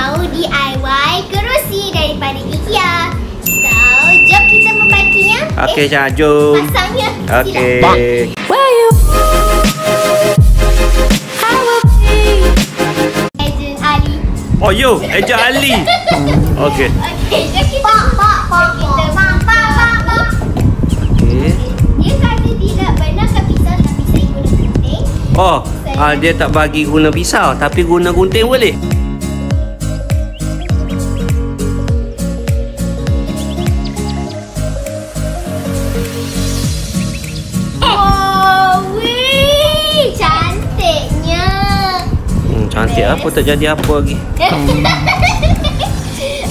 mau DIY kerusi daripada Ikea. So, jom kita membaginya. Okey, jom. Pasangnya. Okey. Agent Ali. Oh, yo, Eja Ali. Okey. Okey, jom kita Okey. dia kata tidak benarkan pisau tapi saya guna gunting. Oh, dia tak bagi guna pisau tapi guna gunting boleh. Oh, wih, cantiknya. Cantik apa tak jadi apa lagi.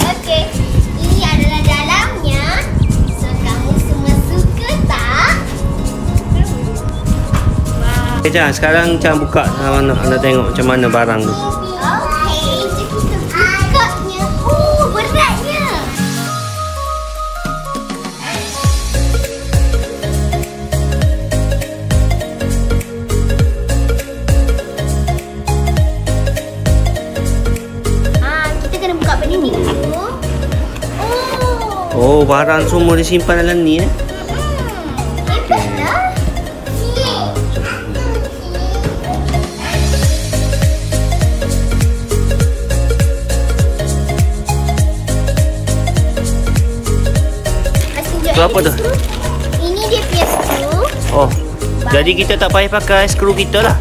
Okey, ini adalah dalamnya. So, kamu semua suka tak? Wow. Okay, Jan, sekarang Jan buka anda tengok macam mana barang tu. Okey, jom kita bukanya. Oh, beratnya. Kita kena buka benda ni dulu. Oh, barang semua disimpan dalam ni Hebatlah. Tu apa tu? Ini dia punya skru. Oh, jadi kita tak payah pakai skru kita lah.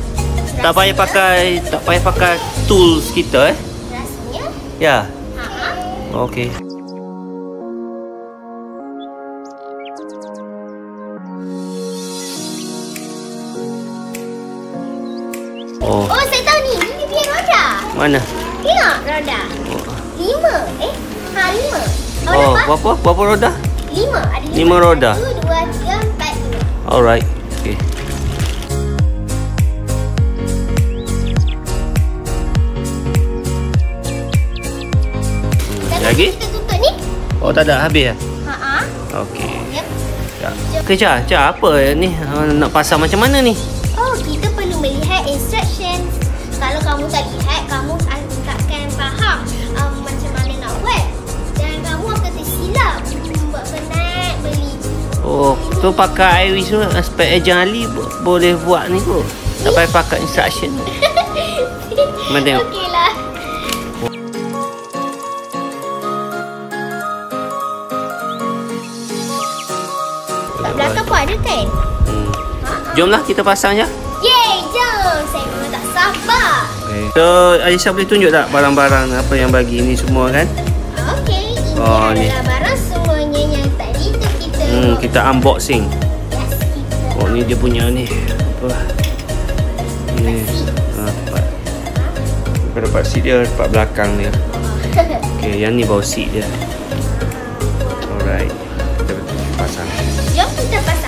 Tak payah pakai tools kita Rasanya. Ya. Ha. Okey. Oh, Saya tahu ni. Ini dia punya roda. mana? Tengok roda. 5. 5. Oh, berapa roda? 5. Ada 5 roda. 1, 2, 3, 4, 5. Alright. Okey. Lagi? Kita tutup ni. Oh, tak ada habis ya? Ha. Okey. Yep. Ya. Okey, Ca, apa ni? Nak pasang macam mana ni? Oh, kita perlu melihat instructions. Kalau kamu tak lihat, kamu takkan faham macam mana nak buat. Dan kamu akan tersilap. Buat penat beli. Oh, tu pakai Iris tu aspek Eja Ali boleh buat ni tu. Tak payah pakai instruction. Mana tengok. Okeylah. Kat belakang pun ada kan? Jomlah kita pasang je. Yeay, jom. Saya memang tak sabar. Okay. So, Aisyah boleh tunjuk tak barang-barang apa yang bagi ni semua kan? Okey, ini Oh, adalah ni. barang semuanya yang tadi tu kita Kita unboxing. Yes, kita Oh, ni dia punya ni. Apa? Ni. Dapat. Kita dapat seat dia, dapat belakang dia. Okey, yang ni bawa seat dia. Alright. Kita pasang. Jom kita pasang.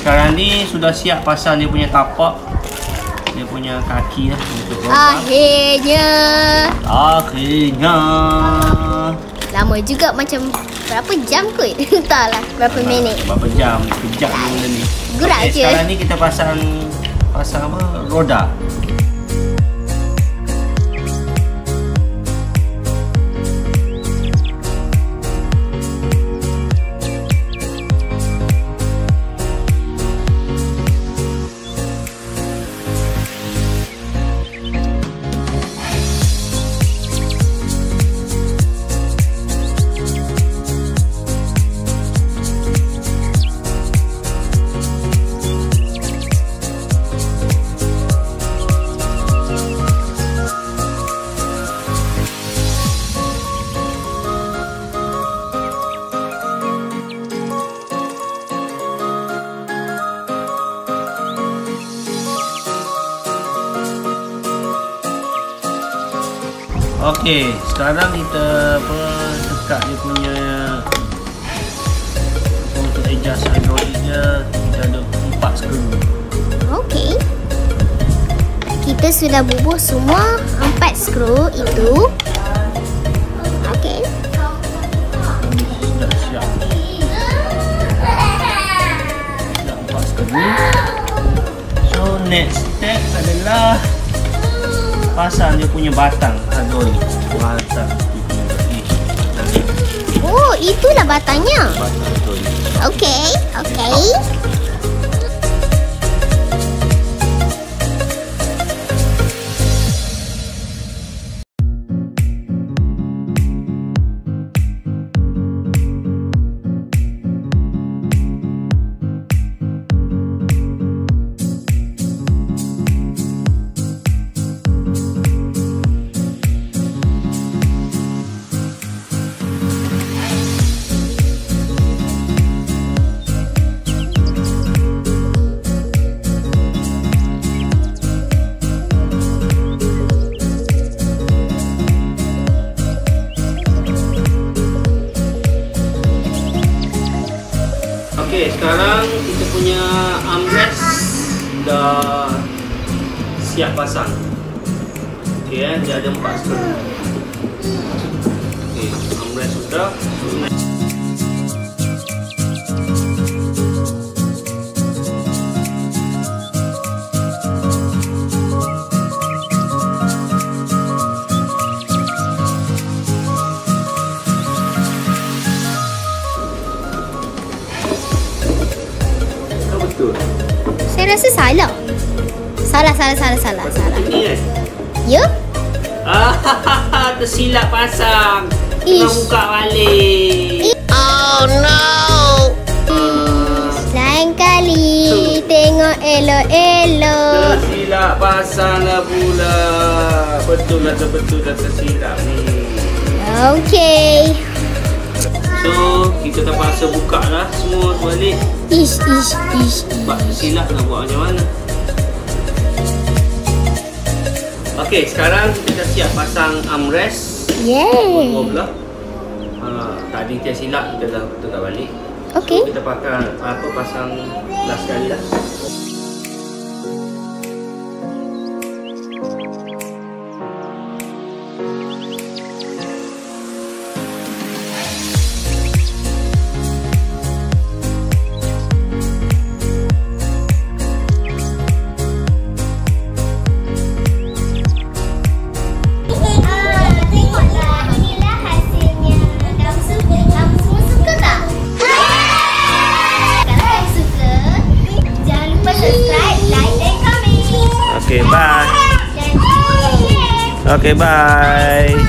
sekarang ni sudah siap pasang dia punya tapak. Dia punya kaki lah untuk roda. Akhirnya. Lama juga, macam berapa jam kot? Entahlah berapa minit. Berapa jam? Kejap ni benda ni. Gerak je. Sekarang ni kita pasang apa? Roda. Okey, sekarang kita dekat dia punya untuk adjust hydraulic dia, kita ada 4 skru. Okey. Kita sudah bubuh semua 4 skru itu. Okey. Sudah siap. Dah 4 skru. So next step adalah pasang dia punya batang hydraulic. Batang dia punya. Oh, itulah batangnya. Batang hydraulic. Okey, okey. Okey, sekarang kita punya armrest dah siap pasang. Okey, dia ada 4 skru. Okey, armrest sudah. Saya rasa salah. Salah. Ini kan? Ya? Tersilap pasang. Ish. Nak buka balik. Oh no. Lain kali tengok elok-elok. Tersilap pasang lah pula. Betul dah tersilap ni. Okey. So, kita terpaksa buka lah semua balik. Ish. Sebab tersilap nak buat macam mana. Okey, sekarang kita dah siap pasang armrest. Yeay. Dua belah. Tadi kita silap, kita dah tukar balik. Okey. So, kita pakai pasang last sekali lah. Okay, bye. Okay, bye.